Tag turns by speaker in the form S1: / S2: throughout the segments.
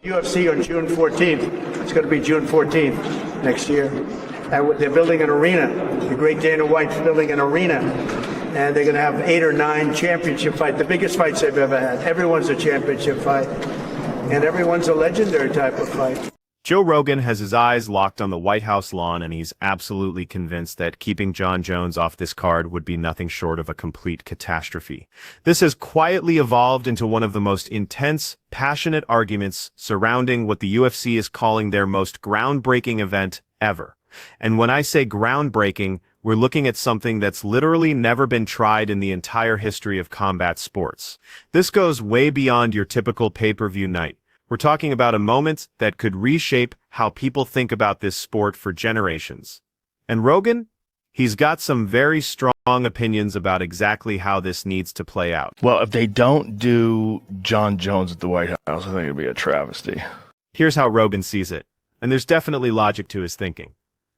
S1: UFC on June 14th. It's going to be June 14th next year. And they're building an arena. The great Dana White's building an arena. And they're going to have 8 or 9 championship fights, the biggest fights they've ever had. Everyone's a championship fight. And everyone's a legendary type of fight.
S2: Joe Rogan has his eyes locked on the White House lawn, and he's absolutely convinced that keeping Jon Jones off this card would be nothing short of a complete catastrophe. This has quietly evolved into one of the most intense, passionate arguments surrounding what the UFC is calling their most groundbreaking event ever. And when I say groundbreaking, we're looking at something that's literally never been tried in the entire history of combat sports. This goes way beyond your typical pay-per-view night. We're talking about a moment that could reshape how people think about this sport for generations. And Rogan? He's got some very strong opinions about exactly how this needs to play out.
S3: Well, if they don't do Jon Jones at the White House, I think it'd be a travesty.
S2: Here's how Rogan sees it, and there's definitely logic to his thinking.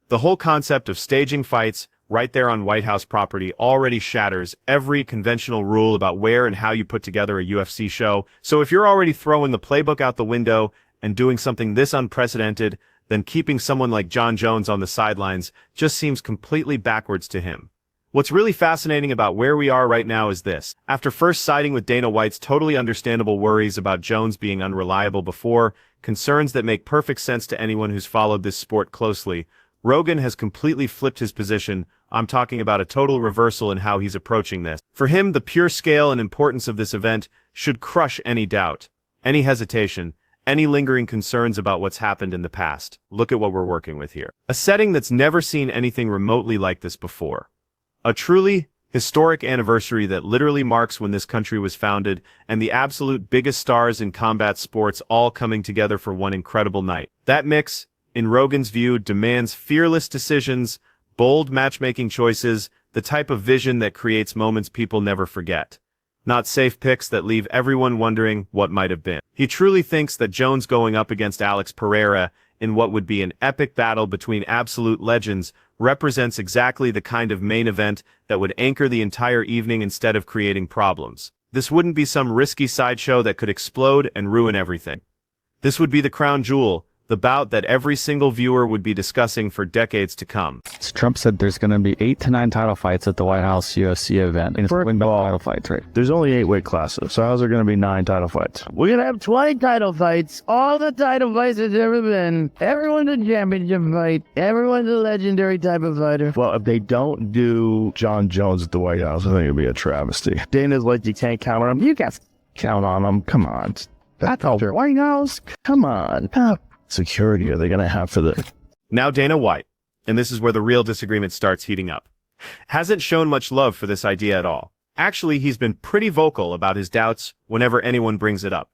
S2: The whole concept of staging fights right there on White House property already shatters every conventional rule about where and how you put together a UFC show. So if you're already throwing the playbook out the window and doing something this unprecedented, then keeping someone like Jon Jones on the sidelines just seems completely backwards to him. What's really fascinating about where we are right now is this. After first siding with Dana White's totally understandable worries about Jones being unreliable before, concerns that make perfect sense to anyone who's followed this sport closely, Rogan has completely flipped his position. I'm talking about a total reversal in how he's approaching this. For him, the pure scale and importance of this event should crush any doubt, any hesitation, any lingering concerns about what's happened in the past. Look at what we're working with here. A setting that's never seen anything remotely like this before. A truly historic anniversary that literally marks when this country was founded, and the absolute biggest stars in combat sports all coming together for one incredible night. That mix, in Rogan's view, demands fearless decisions, bold matchmaking choices, the type of vision that creates moments people never forget. Not safe picks that leave everyone wondering what might have been. He truly thinks that Jones going up against Alex Pereira in what would be an epic battle between absolute legends represents exactly the kind of main event that would anchor the entire evening instead of creating problems. This wouldn't be some risky sideshow that could explode and ruin everything. This would be the crown jewel, the bout that every single viewer would be discussing for decades to come.
S4: Trump said there's going to be 8 to 9 title fights at the White House UFC event. And it's title fights, right?
S3: There's only 8 weight classes, so how's there going to be 9 title fights?
S5: We're going to have 20 title fights. All the title fights there's ever been. Everyone's a championship fight. Everyone's a legendary type of fighter.
S3: Well, if they don't do Jon Jones at the White House, I think it'd be a travesty. Dana's like, you can't count on him. You guys count on him. Come on. That's all. White House? Come on. Security are they going to have for the...
S2: Now Dana White, and this is where the real disagreement starts heating up, hasn't shown much love for this idea at all. Actually, he's been pretty vocal about his doubts whenever anyone brings it up.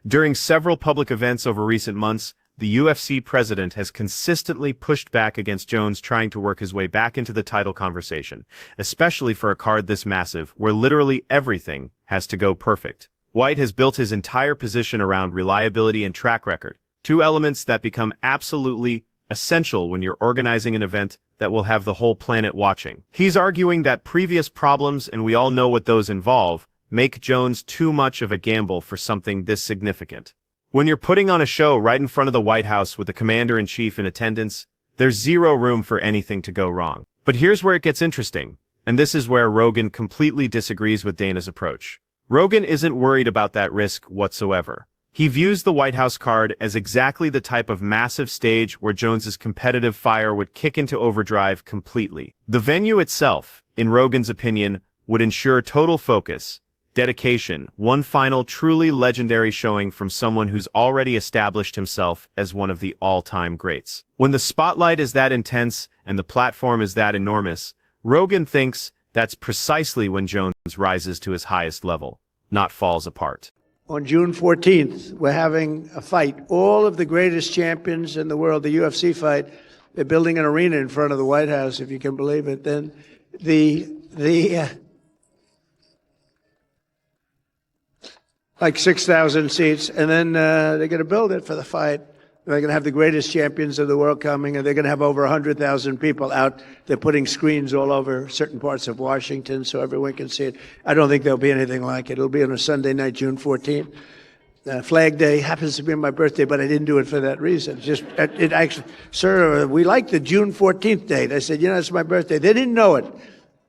S2: During several public events over recent months, the UFC president has consistently pushed back against Jones trying to work his way back into the title conversation, especially for a card this massive, where literally everything has to go perfect. White has built his entire position around reliability and track record, 2 elements that become absolutely essential when you're organizing an event that will have the whole planet watching. He's arguing that previous problems, and we all know what those involve, make Jones too much of a gamble for something this significant. When you're putting on a show right in front of the White House with the commander-in-chief in attendance, there's zero room for anything to go wrong. But here's where it gets interesting, and this is where Rogan completely disagrees with Dana's approach. Rogan isn't worried about that risk whatsoever. He views the White House card as exactly the type of massive stage where Jones's competitive fire would kick into overdrive completely. The venue itself, in Rogan's opinion, would ensure total focus, dedication, one final truly legendary showing from someone who's already established himself as one of the all-time greats. When the spotlight is that intense and the platform is that enormous, Rogan thinks that's precisely when Jones rises to his highest level, not falls apart.
S1: On June 14th, we're having a fight. All of the greatest champions in the world, the UFC fight, they're building an arena in front of the White House, if you can believe it. Then like 6,000 seats, and then they're going to build it for the fight. They're going to have the greatest champions of the world coming, and they're going to have over 100,000 people out. They're putting screens all over certain parts of Washington so everyone can see it. I don't think there'll be anything like it. It'll be on a Sunday night, June 14th. Flag Day happens to be my birthday, but I didn't do it for that reason. Just it actually, sir, we like the June 14th date. I said, it's my birthday. They didn't know it,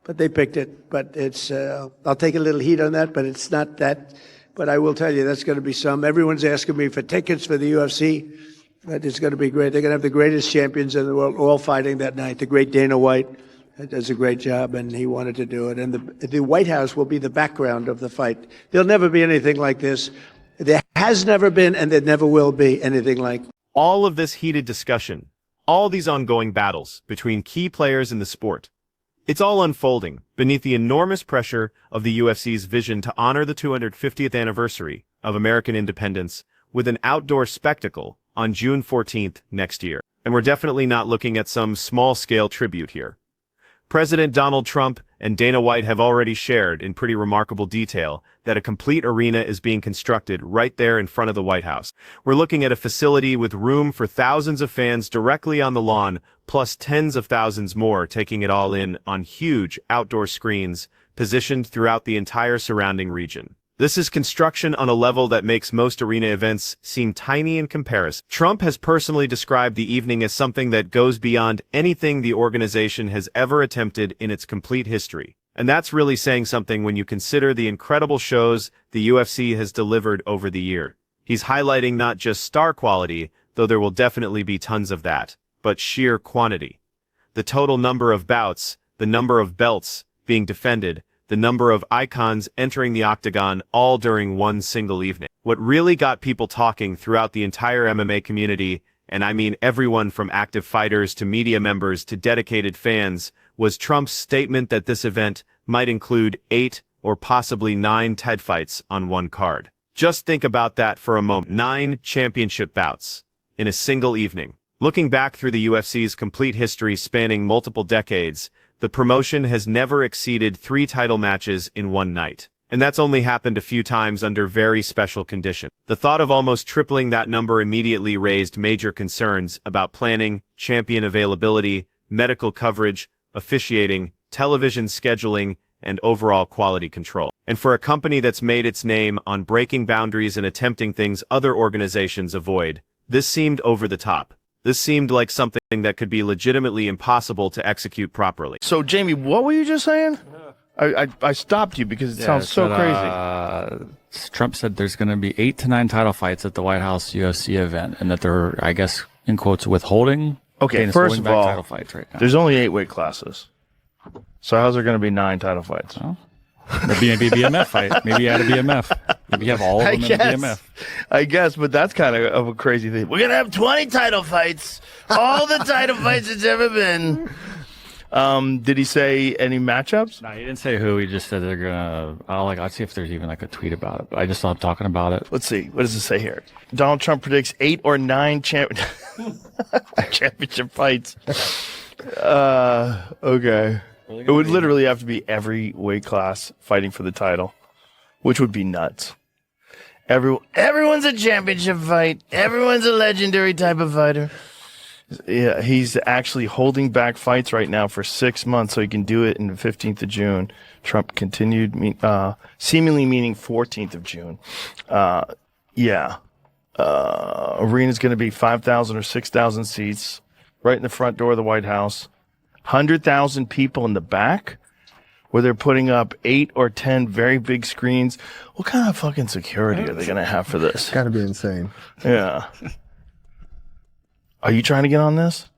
S1: but they picked it. But it's, I'll take a little heat on that, but it's not that. But I will tell you, that's going to be some. Everyone's asking me for tickets for the UFC. But it's going to be great. They're going to have the greatest champions in the world all fighting that night. The great Dana White does a great job, and he wanted to do it. And the White House will be the background of the fight. There'll never be anything like this. There has never been, and there never will be anything like.
S2: All of this heated discussion, all these ongoing battles between key players in the sport, it's all unfolding beneath the enormous pressure of the UFC's vision to honor the 250th anniversary of American independence with an outdoor spectacle on June 14th next year. And we're definitely not looking at some small-scale tribute here. President Donald Trump and Dana White have already shared in pretty remarkable detail that a complete arena is being constructed right there in front of the White House. We're looking at a facility with room for thousands of fans directly on the lawn, plus tens of thousands more taking it all in on huge outdoor screens positioned throughout the entire surrounding region. This is construction on a level that makes most arena events seem tiny in comparison. Trump has personally described the evening as something that goes beyond anything the organization has ever attempted in its complete history. And that's really saying something when you consider the incredible shows the UFC has delivered over the year. He's highlighting not just star quality, though there will definitely be tons of that, but sheer quantity. The total number of bouts, the number of belts being defended, the number of icons entering the octagon all during one single evening. What really got people talking throughout the entire MMA community, and I mean everyone from active fighters to media members to dedicated fans, was Trump's statement that this event might include 8 or possibly 9 TED fights on one card. Just think about that for a moment. 9 championship bouts in a single evening. Looking back through the UFC's complete history spanning multiple decades, the promotion has never exceeded 3 title matches in one night. And that's only happened a few times under very special conditions. The thought of almost tripling that number immediately raised major concerns about planning, champion availability, medical coverage, officiating, television scheduling, and overall quality control. And for a company that's made its name on breaking boundaries and attempting things other organizations avoid, this seemed over the top. This seemed like something that could be legitimately impossible to execute properly.
S3: So, Jamie, what were you just saying? I stopped you because it sounds so crazy.
S4: Trump said there's going to be 8 to 9 title fights at the White House UFC event, and that they're, I guess, in quotes, withholding.
S3: Okay,
S4: Dana's
S3: first
S4: holding
S3: of
S4: back
S3: all,
S4: title fights right now.
S3: there's only 8 weight classes. So how's there going to be 9 title fights?
S4: Oh. Maybe a BMF fight. Maybe add a BMF. Maybe you have all of them in a BMF.
S3: I guess, but that's kind of a crazy thing. We're going to have 20 title fights. All the title fights it's ever been. Did he say any matchups?
S4: No, he didn't say who. He just said they're gonna. I'll see if there's even like a tweet about it. But I just saw him talking about it.
S3: Let's see. What does it say here? Donald Trump predicts 8 or 9 championship fights. Okay. It would literally have to be every weight class fighting for the title, which would be nuts. Everyone's a championship fight. Everyone's a legendary type of fighter. Yeah, he's actually holding back fights right now for 6 months so he can do it in the 15th of June. Trump continued, seemingly meaning 14th of June. Arena's going to be 5,000 or 6,000 seats right in the front door of the White House. 100,000 people in the back where they're putting up 8 or 10 very big screens. What kind of fucking security are they going to have for this?
S6: It's got to be insane.
S3: Yeah. Are you trying to get on this?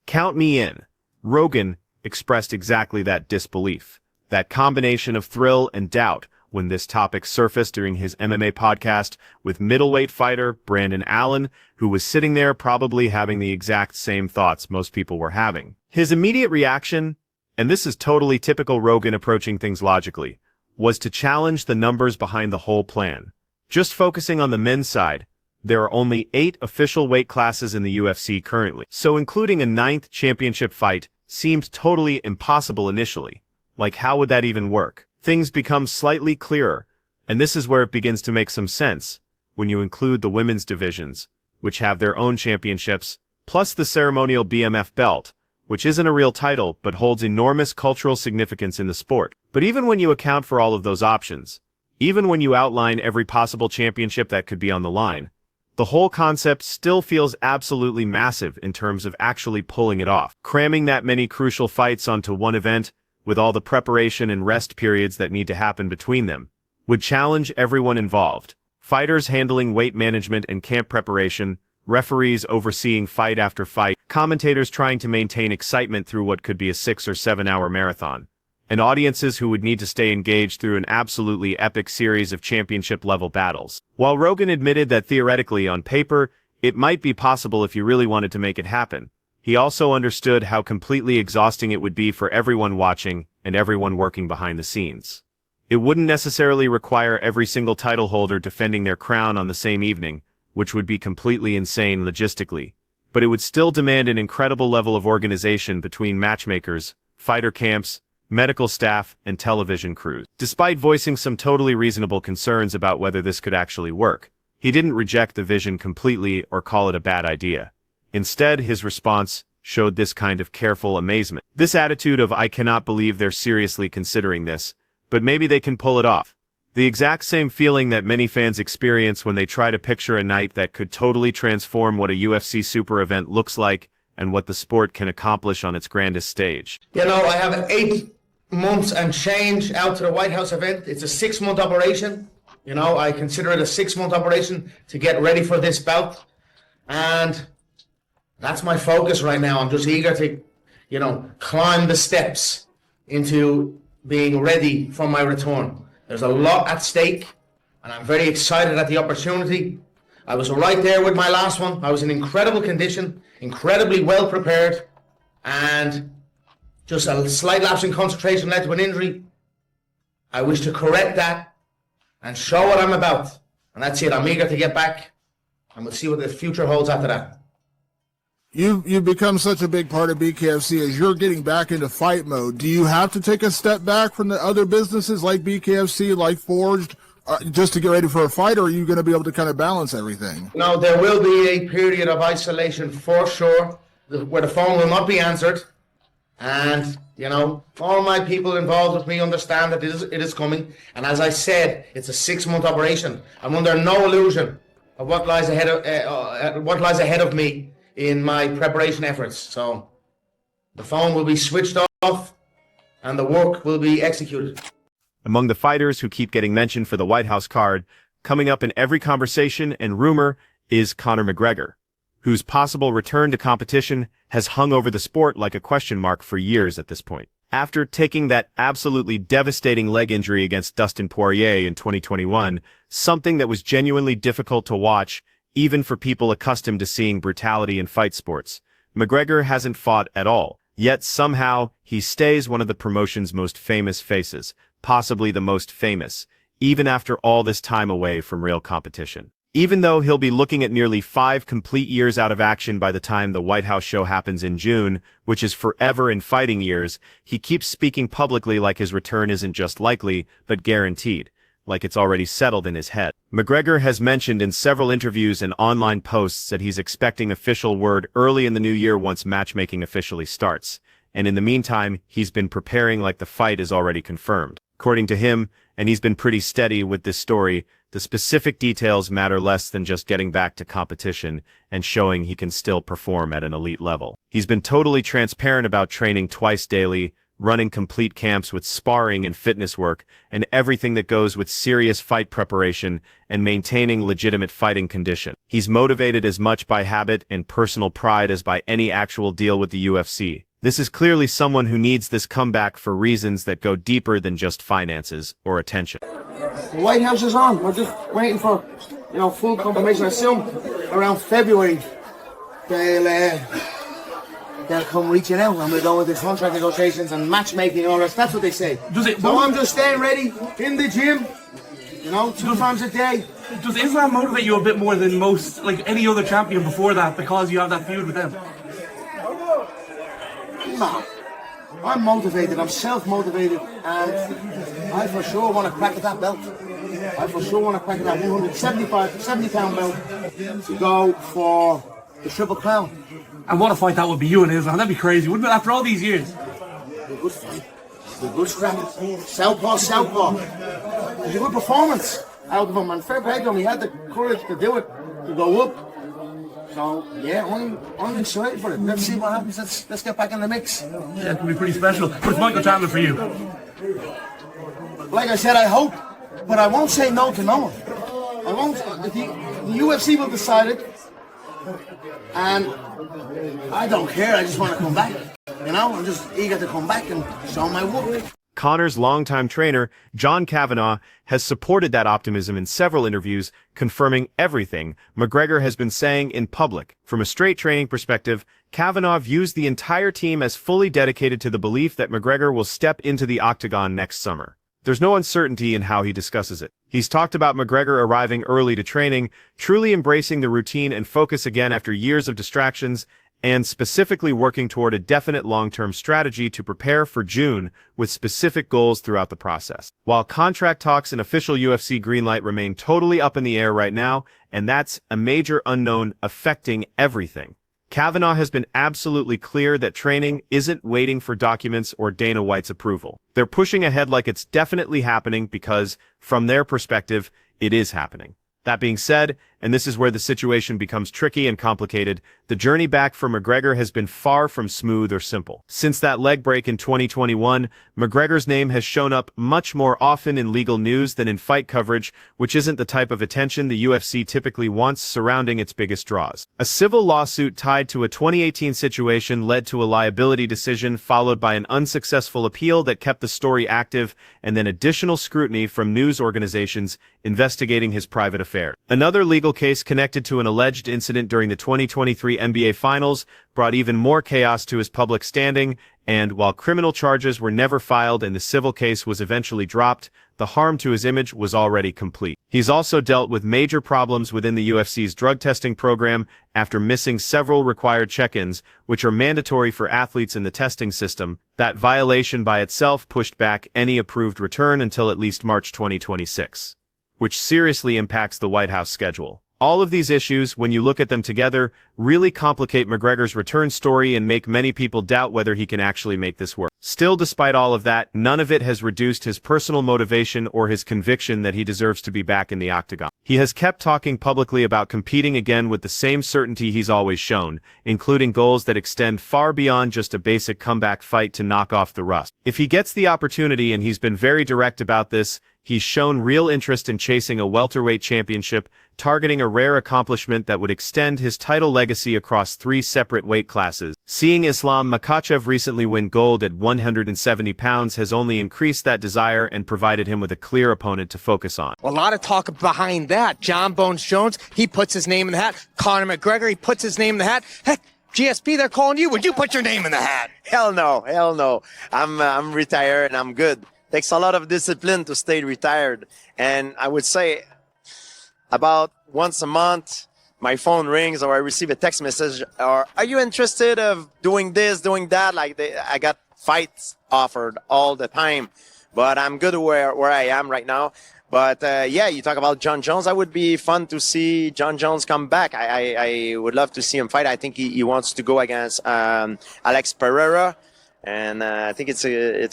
S2: Count me in. Rogan expressed exactly that disbelief, that combination of thrill and doubt when this topic surfaced during his MMA podcast with middleweight fighter Brandon Allen, who was sitting there probably having the exact same thoughts most people were having. His immediate reaction, and this is totally typical Rogan approaching things logically, was to challenge the numbers behind the whole plan. Just focusing on the men's side, there are only 8 official weight classes in the UFC currently, so including a 9th championship fight seemed totally impossible initially. Like, how would that even work? Things become slightly clearer, and this is where it begins to make some sense when you include the women's divisions, which have their own championships, plus the ceremonial BMF belt, which isn't a real title but holds enormous cultural significance in the sport. But even when you account for all of those options, Even when you outline every possible championship that could be on the line, the whole concept still feels absolutely massive in terms of actually pulling it off. Cramming that many crucial fights onto one event, with all the preparation and rest periods that need to happen between them, would challenge everyone involved. Fighters handling weight management and camp preparation, referees overseeing fight after fight, commentators trying to maintain excitement through what could be a 6 or 7 hour marathon, and audiences who would need to stay engaged through an absolutely epic series of championship-level battles. While Rogan admitted that theoretically, on paper, it might be possible if you really wanted to make it happen, he also understood how completely exhausting it would be for everyone watching and everyone working behind the scenes. It wouldn't necessarily require every single title holder defending their crown on the same evening, which would be completely insane logistically, but it would still demand an incredible level of organization between matchmakers, fighter camps, medical staff, and television crews. Despite voicing some totally reasonable concerns about whether this could actually work, he didn't reject the vision completely or call it a bad idea. Instead, his response showed this kind of careful amazement. This attitude of "I cannot believe they're seriously considering this, but maybe they can pull it off." The exact same feeling that many fans experience when they try to picture a night that could totally transform what a UFC super event looks like and what the sport can accomplish on its grandest stage.
S6: You know, I have 8 months and change out to the White House event. It's a 6-month operation. You know, I consider it a 6-month operation to get ready for this bout. And that's my focus right now. I'm just eager to, you know, climb the steps into being ready for my return. There's a lot at stake, and I'm very excited at the opportunity. I was right there with my last one. I was in incredible condition, incredibly well prepared, and just a slight lapse in concentration led to an injury. I wish to correct that and show what I'm about. And that's it. I'm eager to get back, and we'll see what the future holds after that.
S7: You've become such a big part of BKFC. As you're getting back into fight mode, do you have to take a step back from the other businesses like BKFC, like Forged, just to get ready for a fight, or are you going to be able to kind of balance everything?
S6: No, there will be a period of isolation for sure, where the phone will not be answered. And, you know, all my people involved with me understand that it is coming. And as I said, it's a 6-month operation. I'm under no illusion of what lies ahead of me in my preparation efforts. So the phone will be switched off and the work will be executed.
S2: Among the fighters who keep getting mentioned for the White House card, coming up in every conversation and rumor, is Conor McGregor, whose possible return to competition has hung over the sport like a question mark for years at this point. After taking that absolutely devastating leg injury against Dustin Poirier in 2021, something that was genuinely difficult to watch, even for people accustomed to seeing brutality in fight sports, McGregor hasn't fought at all. Yet somehow, he stays one of the promotion's most famous faces, possibly the most famous, even after all this time away from real competition. Even though he'll be looking at nearly 5 complete years out of action by the time the White House show happens in June, which is forever in fighting years, he keeps speaking publicly like his return isn't just likely, but guaranteed, like it's already settled in his head. McGregor has mentioned in several interviews and online posts that he's expecting official word early in the new year once matchmaking officially starts, and in the meantime, he's been preparing like the fight is already confirmed. According to him, and he's been pretty steady with this story, the specific details matter less than just getting back to competition and showing he can still perform at an elite level. He's been totally transparent about training twice daily, running complete camps with sparring and fitness work, and everything that goes with serious fight preparation and maintaining legitimate fighting condition. He's motivated as much by habit and personal pride as by any actual deal with the UFC. This is clearly someone who needs this comeback for reasons that go deeper than just finances or attention.
S6: The White House is on. We're just waiting for, you know, full confirmation. I assume around February they'll come reaching out and we'll go with the contract negotiations and matchmaking and all that. That's what they say. So I'm just staying ready in the gym, you know, 2 times a day.
S8: Does Islam motivate you a bit more than most, like any other champion before that, because you have that feud with them?
S6: No. I'm motivated, I'm self-motivated, and I for sure want to crack at that belt. I for sure want to crack at that 70-pound belt to go for the Triple Crown.
S8: And what a fight that would be, you and Islam. That'd be crazy, wouldn't it, after all these years?
S6: A good fight. A good scrap. Southpaw. It's a good performance out of him, and fair play to him. He had the courage to do it, to go up. So yeah, only excited for it. Let's see what happens. Let's get back in the mix.
S8: Yeah, it can be pretty special. What's Michael Chandler for you?
S6: Like I said, I hope, but I won't say no to no one. I won't. The UFC will decide it, and I don't care. I just want to come back. You know, I'm just eager to come back and show my work.
S2: Connor's longtime trainer, John Kavanagh, has supported that optimism in several interviews, confirming everything McGregor has been saying in public. From a straight training perspective, Kavanagh views the entire team as fully dedicated to the belief that McGregor will step into the octagon next summer. There's no uncertainty in how he discusses it. He's talked about McGregor arriving early to training, truly embracing the routine and focus again after years of distractions, and specifically working toward a definite long-term strategy to prepare for June with specific goals throughout the process. While contract talks and official UFC greenlight remain totally up in the air right now, and that's a major unknown affecting everything, Kavanagh has been absolutely clear that training isn't waiting for documents or Dana White's approval. They're pushing ahead like it's definitely happening because, from their perspective, it is happening. That being said, and this is where the situation becomes tricky and complicated, the journey back for McGregor has been far from smooth or simple. Since that leg break in 2021, McGregor's name has shown up much more often in legal news than in fight coverage, which isn't the type of attention the UFC typically wants surrounding its biggest draws. A civil lawsuit tied to a 2018 situation led to a liability decision followed by an unsuccessful appeal that kept the story active, and then additional scrutiny from news organizations investigating his private affair. Another legal case connected to an alleged incident during the 2023 NBA Finals brought even more chaos to his public standing, and while criminal charges were never filed and the civil case was eventually dropped, the harm to his image was already complete. He's also dealt with major problems within the UFC's drug testing program after missing several required check-ins, which are mandatory for athletes in the testing system. That violation by itself pushed back any approved return until at least March 2026, which seriously impacts the White House schedule. All of these issues, when you look at them together, really complicate McGregor's return story and make many people doubt whether he can actually make this work. Still, despite all of that, none of it has reduced his personal motivation or his conviction that he deserves to be back in the octagon. He has kept talking publicly about competing again with the same certainty he's always shown, including goals that extend far beyond just a basic comeback fight to knock off the rust. If he gets the opportunity, and he's been very direct about this, he's shown real interest in chasing a welterweight championship, targeting a rare accomplishment that would extend his title legacy across 3 separate weight classes. Seeing Islam Makhachev recently win gold at 170 pounds has only increased that desire and provided him with a clear opponent to focus on.
S9: A lot of talk behind that. Jon Jones, he puts his name in the hat. Conor McGregor, he puts his name in the hat. Heck, GSP, they're calling you. Would you put your name in the hat?
S10: Hell no. I'm retired and I'm good. Takes a lot of discipline to stay retired. And I would say about once a month, my phone rings or I receive a text message or, are you interested of doing this, doing that? Like I got fights offered all the time, but I'm good where I am right now. But yeah, you talk about Jon Jones. That would be fun to see Jon Jones come back. I would love to see him fight. I think he wants to go against Alex Pereira. And I think it's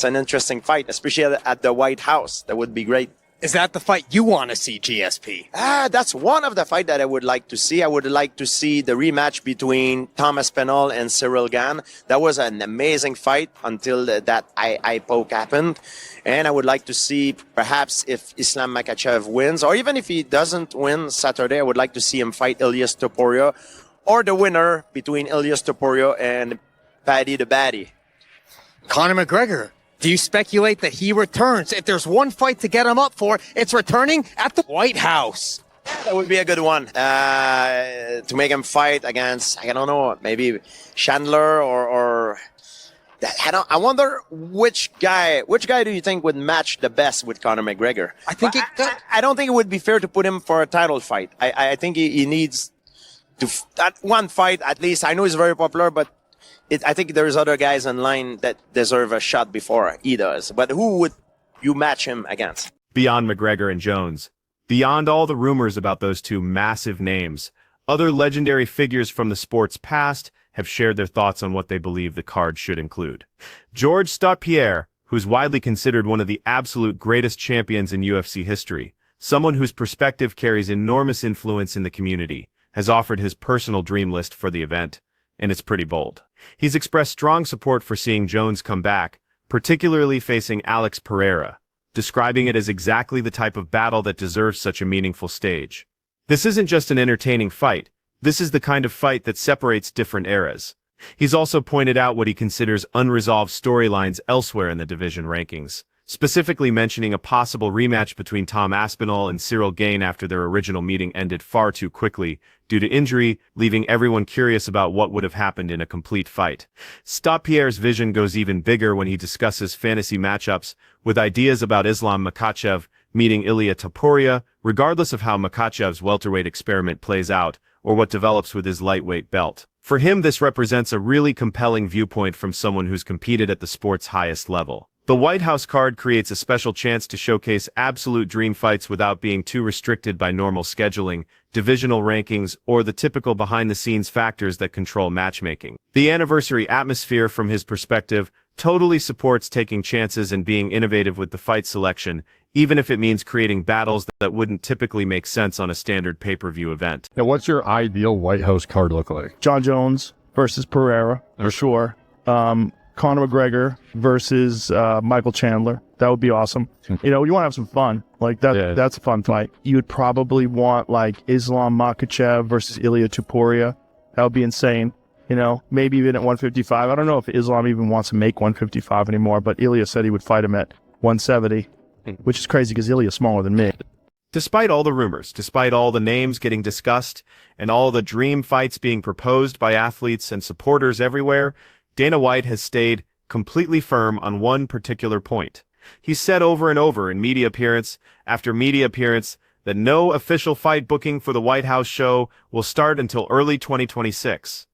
S10: an interesting fight, especially at the White House. That would be great.
S9: Is that the fight you want to see, GSP?
S10: That's one of the fights that I would like to see. I would like to see the rematch between Thomas Penal and Cyril Gane. That was an amazing fight until that eye poke happened. And I would like to see perhaps if Islam Makhachev wins, or even if he doesn't win Saturday, I would like to see him fight Elias Topuria, or the winner between Elias Topuria and Paddy the Baddy.
S9: Conor McGregor, do you speculate that he returns? If there's one fight to get him up for, it's returning at the White House.
S10: That would be a good one. To make him fight against, I don't know, maybe Chandler or I wonder which guy do you think would match the best with Conor McGregor? I don't think it would be fair to put him for a title fight. I think he needs to that one fight at least. I know he's very popular, but I think there's other guys in line that deserve a shot before he does. But who would you match him against?
S2: Beyond McGregor and Jones, beyond all the rumors about those two massive names, other legendary figures from the sport's past have shared their thoughts on what they believe the card should include. Georges St. Pierre, who's widely considered one of the absolute greatest champions in UFC history, someone whose perspective carries enormous influence in the community, has offered his personal dream list for the event, and it's pretty bold. He's expressed strong support for seeing Jones come back, particularly facing Alex Pereira, describing it as exactly the type of battle that deserves such a meaningful stage. This isn't just an entertaining fight, this is the kind of fight that separates different eras. He's also pointed out what he considers unresolved storylines elsewhere in the division rankings, specifically mentioning a possible rematch between Tom Aspinall and Cyril Gane after their original meeting ended far too quickly due to injury, leaving everyone curious about what would have happened in a complete fight. Stop-Pierre's vision goes even bigger when he discusses fantasy matchups, with ideas about Islam Makhachev meeting Ilia Topuria, regardless of how Makhachev's welterweight experiment plays out, or what develops with his lightweight belt. For him, this represents a really compelling viewpoint from someone who's competed at the sport's highest level. The White House card creates a special chance to showcase absolute dream fights without being too restricted by normal scheduling, divisional rankings, or the typical behind-the-scenes factors that control matchmaking. The anniversary atmosphere, from his perspective, totally supports taking chances and being innovative with the fight selection, even if it means creating battles that wouldn't typically make sense on a standard pay-per-view event.
S11: Now, what's your ideal White House card look like?
S3: Jon Jones versus Pereira, for sure. Conor McGregor versus Michael Chandler. That would be awesome. You know, you want to have some fun. Like, that's a fun fight. You would probably want, like, Islam Makhachev versus Ilia Topuria. That would be insane. You know, maybe even at 155. I don't know if Islam even wants to make 155 anymore, but Ilia said he would fight him at 170, which is crazy because Ilia's smaller than me.
S2: Despite all the rumors, despite all the names getting discussed, and all the dream fights being proposed by athletes and supporters everywhere, Dana White has stayed completely firm on one particular point. He's said over and over in media appearance after media appearance that no official fight booking for the White House show will start until early 2026.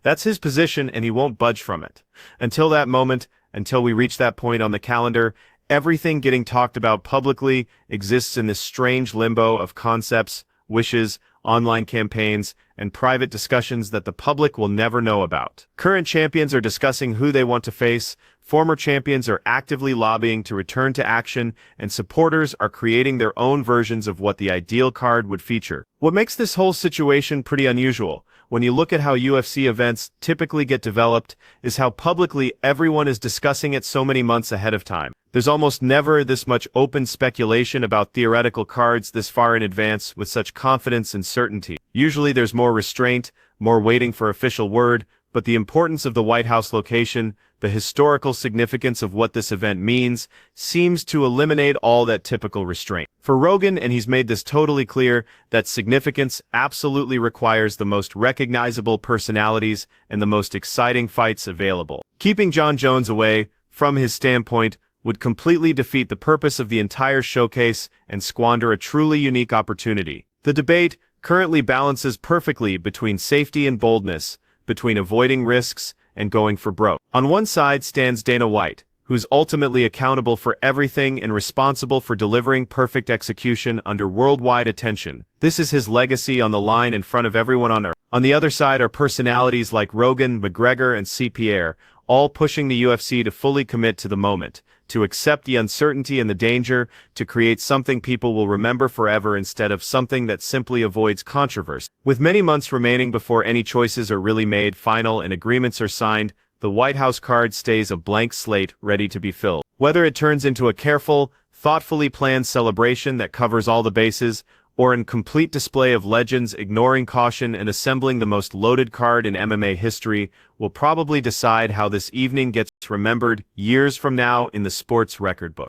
S2: That's his position, and he won't budge from it. Until that moment, until we reach that point on the calendar, everything getting talked about publicly exists in this strange limbo of concepts, wishes, online campaigns, and private discussions that the public will never know about. Current champions are discussing who they want to face, former champions are actively lobbying to return to action, and supporters are creating their own versions of what the ideal card would feature. What makes this whole situation pretty unusual, when you look at how UFC events typically get developed, is how publicly everyone is discussing it so many months ahead of time. There's almost never this much open speculation about theoretical cards this far in advance with such confidence and certainty. Usually there's more restraint, more waiting for official word, but the importance of the White House location, the historical significance of what this event means, seems to eliminate all that typical restraint. For Rogan, and he's made this totally clear, that significance absolutely requires the most recognizable personalities and the most exciting fights available. Keeping Jon Jones away, from his standpoint, would completely defeat the purpose of the entire showcase and squander a truly unique opportunity. The debate currently balances perfectly between safety and boldness, between avoiding risks and going for broke. On one side stands Dana White, who's ultimately accountable for everything and responsible for delivering perfect execution under worldwide attention. This is his legacy on the line in front of everyone on Earth. On the other side are personalities like Rogan, McGregor, and Pierre, all pushing the UFC to fully commit to the moment, to accept the uncertainty and the danger, to create something people will remember forever instead of something that simply avoids controversy. With many months remaining before any choices are really made final and agreements are signed, the White House card stays a blank slate ready to be filled. Whether it turns into a careful, thoughtfully planned celebration that covers all the bases, or in complete display of legends ignoring caution and assembling the most loaded card in MMA history, will probably decide how this evening gets remembered years from now in the sports record book.